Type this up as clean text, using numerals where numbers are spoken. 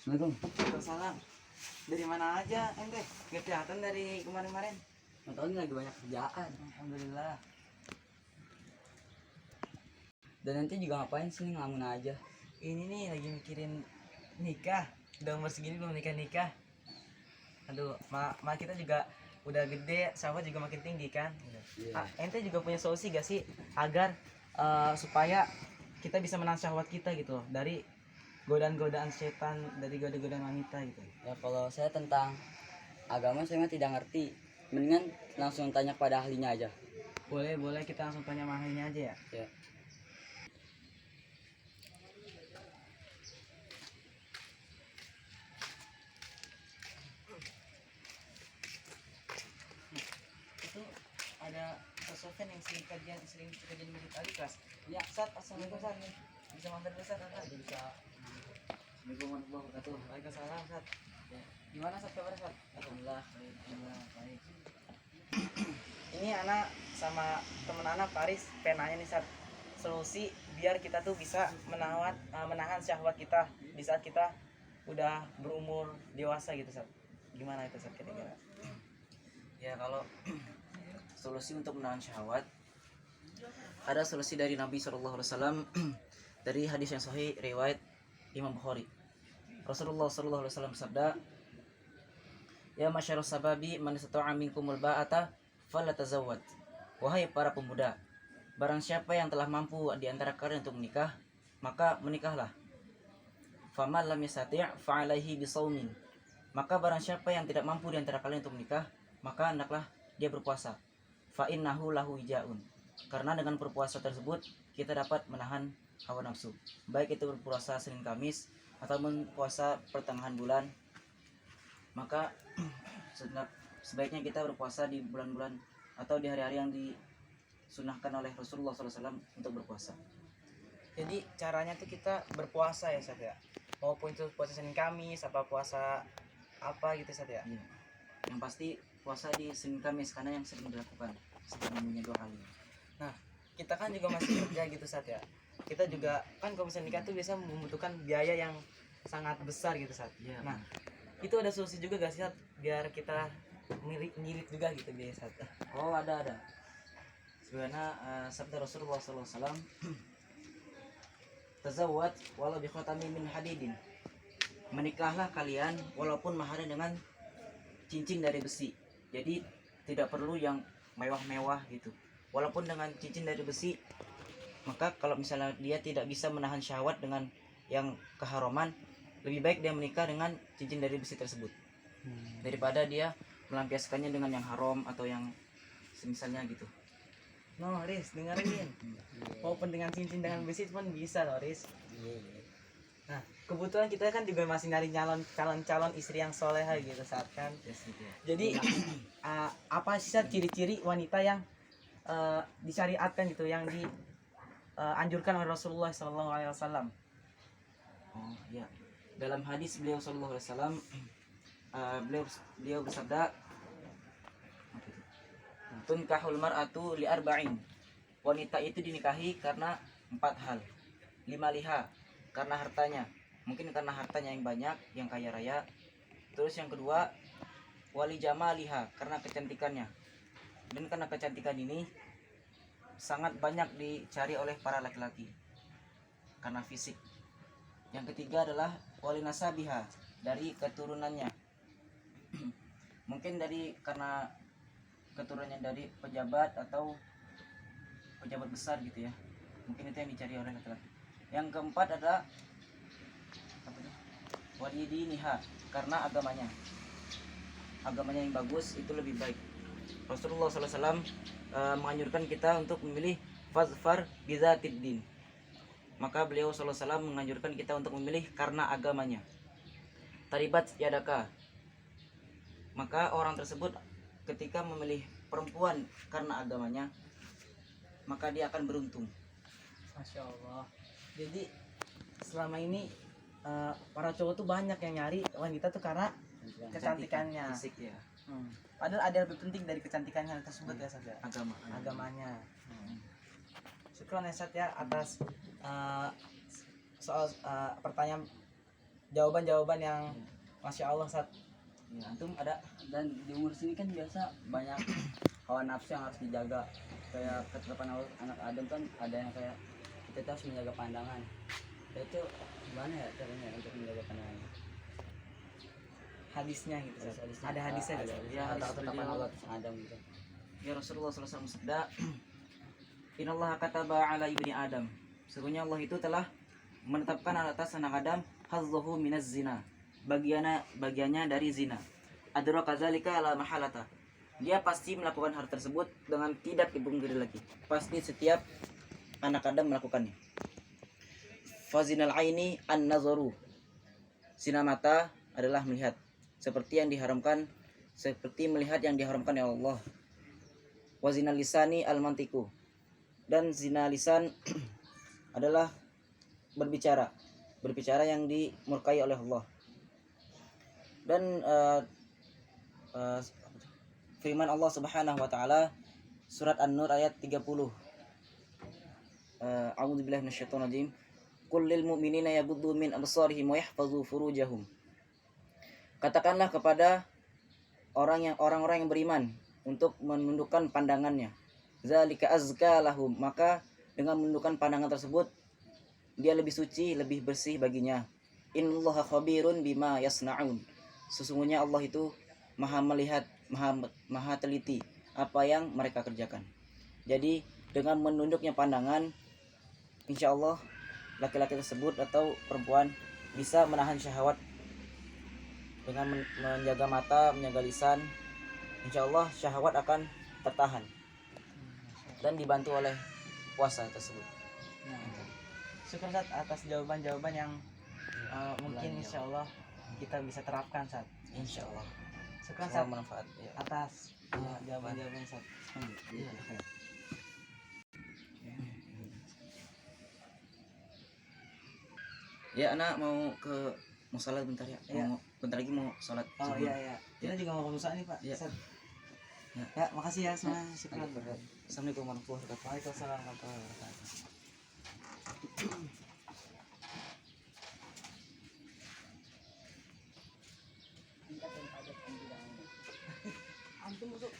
Assalamualaikum. Waalaikumsalam. Dari mana aja ente? Gak kelihatan dari kemarin-kemarin. Nggak tahu ini lagi banyak kerjaan. Alhamdulillah. Dan nanti juga ngapain sih ngelamun aja? Ini nih lagi mikirin nikah. Udah umur segini belum nikah-nikah. Aduh, kita juga udah gede, sahabat juga makin tinggi kan. Iya. Ente juga punya solusi gak sih agar supaya kita bisa menahan syahwat kita gitu dari godaan-godaan setan, dari godaan-godaan wanita gitu. Ya kalau saya tentang agama saya mah tidak ngerti. Mendingan langsung tanya kepada ahlinya aja. Boleh kita langsung tanya mahirnya aja ya. Ya. Itu ada Sofian yang sering kajian masjid Ali kelas. Ya, Ustaz, assalamualaikum Ustaz. Bisa mampir dulu Ustaz, Ustaz. Bisa. Assalamualaikum warahmatullahi wabarakatuh. Waalaikumsalam Ustaz. Ya. Gimana Ustaz kabar Ustaz? Alhamdulillah. Baik. Ini anak sama temen anak Paris penanya nih Ustaz, solusi biar kita tuh bisa menahan syahwat kita di saat kita udah berumur dewasa gitu Ustaz. Gimana itu Ustaz kira-kira? Ya, kalau solusi untuk menahan syahwat, ada solusi dari Nabi SAW dari hadis yang sahih riwayat Imam Bukhari. Rasulullah SAW bersabda, "Ya masyarus sababi man istata'a minkumul ba'ata falatazawwad." Wahai para pemuda, barang siapa yang telah mampu di antara kalian untuk menikah, maka menikahlah. Faman lam yastati' fa'alaihi bisaumin. Maka barang siapa yang tidak mampu di antara kalian untuk menikah, maka hendaklah dia berpuasa. Fa innahu lahu wijaun. Karena dengan berpuasa tersebut kita dapat menahan hawa nafsu. Baik itu berpuasa Senin Kamis ataupun puasa pertengahan bulan. Maka sebaiknya kita berpuasa di bulan-bulan atau di hari-hari yang disunahkan oleh Rasulullah SAW untuk berpuasa. Jadi caranya tuh kita berpuasa ya Ustaz ya. Maupun itu puasa Senin Kamis apa puasa apa gitu Ustaz ya. Iya. Yang pasti puasa di Senin Kamis karena yang sering dilakukan setidaknya 2 kali. Nah, kita kan juga masih kerja gitu Sat ya. Kita juga kan kalau misalnya nikah tuh biasa membutuhkan biaya yang sangat besar gitu Sat. Iya. Nah, itu ada solusi juga gak sih Sat biar kita ngirit juga gitu biaya Sat? Oh, ada. Sebenarnya sabda Rasulullah SAW, "Tazawwad walau bi khatami min hadidin." Menikahlah kalian walaupun maharnya dengan cincin dari besi. Jadi tidak perlu yang mewah-mewah gitu. Walaupun dengan cincin dari besi, maka kalau misalnya dia tidak bisa menahan syahwat dengan yang keharaman, lebih baik dia menikah dengan cincin dari besi tersebut daripada dia melampiaskannya dengan yang haram atau yang semisalnya gitu. No, Riz, dengerin. Walaupun dengan cincin dengan besi pun bisa loh, Riz. Nah, kebetulan kita kan juga masih nyari calon istri yang soleha gitu saat kan. Yes, gitu ya. Jadi apa sih Sat, ciri-ciri wanita yang disyariatkan gitu, yang dianjurkan oleh Rasulullah SAW? Oh ya, dalam hadis beliau Shallallahu Alaihi Wasallam, beliau bersabda, "Tunkahul mar'atu li arba'in." Wanita itu dinikahi karena 4 hal. 5 liha, karena hartanya, mungkin karena hartanya yang banyak, yang kaya raya. Terus yang kedua, wali jamaliha, karena kecantikannya. Dan karena kecantikan ini sangat banyak dicari oleh para laki-laki karena fisik. Yang ketiga adalah wali nasabiha, dari keturunannya. Mungkin karena keturunannya dari pejabat atau pejabat besar gitu ya. Mungkin itu yang dicari oleh laki-laki. Yang keempat adalah wali diniha, karena agamanya yang bagus itu lebih baik. Rasulullah SAW menganjurkan kita untuk memilih fazfar bizatid din. Maka beliau SAW menganjurkan kita untuk memilih karena agamanya. Taribat yadaka. Maka orang tersebut ketika memilih perempuan karena agamanya, maka dia akan beruntung. Masya Allah. Jadi selama ini para cowok tuh banyak yang nyari wanita tuh karena kecantikannya. Fisik ya. Padahal ada lebih penting dari kecantikannya tersebut ya Sat ya. Agamanya. Syukron ya Sat ya atas soal pertanyaan jawaban-jawaban yang masya Allah Ustaz. Ya, antum ada Dan di umur sini kan biasa banyak hawa nafsu yang harus dijaga. Kayak ketetapan Allah, anak Adam kan ada yang kayak kita tuh harus menjaga pandangan. Ya, itu gimana ya caranya untuk menjaga pandangan? Hadisnya gitu Ustaz. Hadisnya. Ada hadisnya Ada Ustaz. hadisnya. Ya, Atau hadis ketetapan beliau. Allah atas Adam gitu. ya Rasulullah SAW bersabda, Innallaha kataba ala ibni Adam. Sesungguhnya Allah itu telah menetapkan atas anak Adam hazzuhu minaz zina. Bagiannya dari zina. Adraka dzalika la mahalata. Dia pasti melakukan hal tersebut dengan tidak dipungkiri lagi. Pasti setiap anak Adam melakukannya. Fazinal aini an-nazaru. Zina mata adalah melihat seperti melihat yang diharamkan oleh Allah. Wa zina lisani al-mantiku. Dan zina lisan adalah berbicara yang dimurkai oleh Allah. Dan firman Allah Subhanahu wa taala surat An-Nur ayat 30. A'udzubillahi minasyaitonir rajim. Qul lil mu'minina yaghuddu min absarihim wa yahfazu furujahum. Katakanlah kepada orang-orang yang beriman untuk menundukkan pandangannya. Zalika azka lahum. Maka dengan menundukkan pandangan tersebut dia lebih suci, lebih bersih baginya. Innallaha khabirun bima yasnaun. Sesungguhnya Allah itu maha melihat, maha teliti apa yang mereka kerjakan. Jadi dengan menunduknya pandangan, insya Allah laki-laki tersebut atau perempuan bisa menahan syahwat dengan menjaga mata, menjaga lisan. Insya Allah syahwat akan tertahan dan dibantu oleh puasa tersebut. Nah, syukur Ustaz atas jawaban-jawaban yang mungkin insya Allah kita bisa terapkan Ustaz. Insya Allah. Syukur Ustaz Semoga bermanfaat. Ya. atas jawaban-jawaban Ustaz. Iya. Ya, anak mau salat bentar ya. Iya. Bentar lagi mau salat Oh subuh. iya. Kita juga mau berusaha nih Pak. Iya. Ustaz. Ya. Ya, makasih ya semua. Syukur. Assalamualaikum warahmatullahi wabarakatuh. Waalaikumsalam warahmatullahi wabarakatuh. Antum masuk.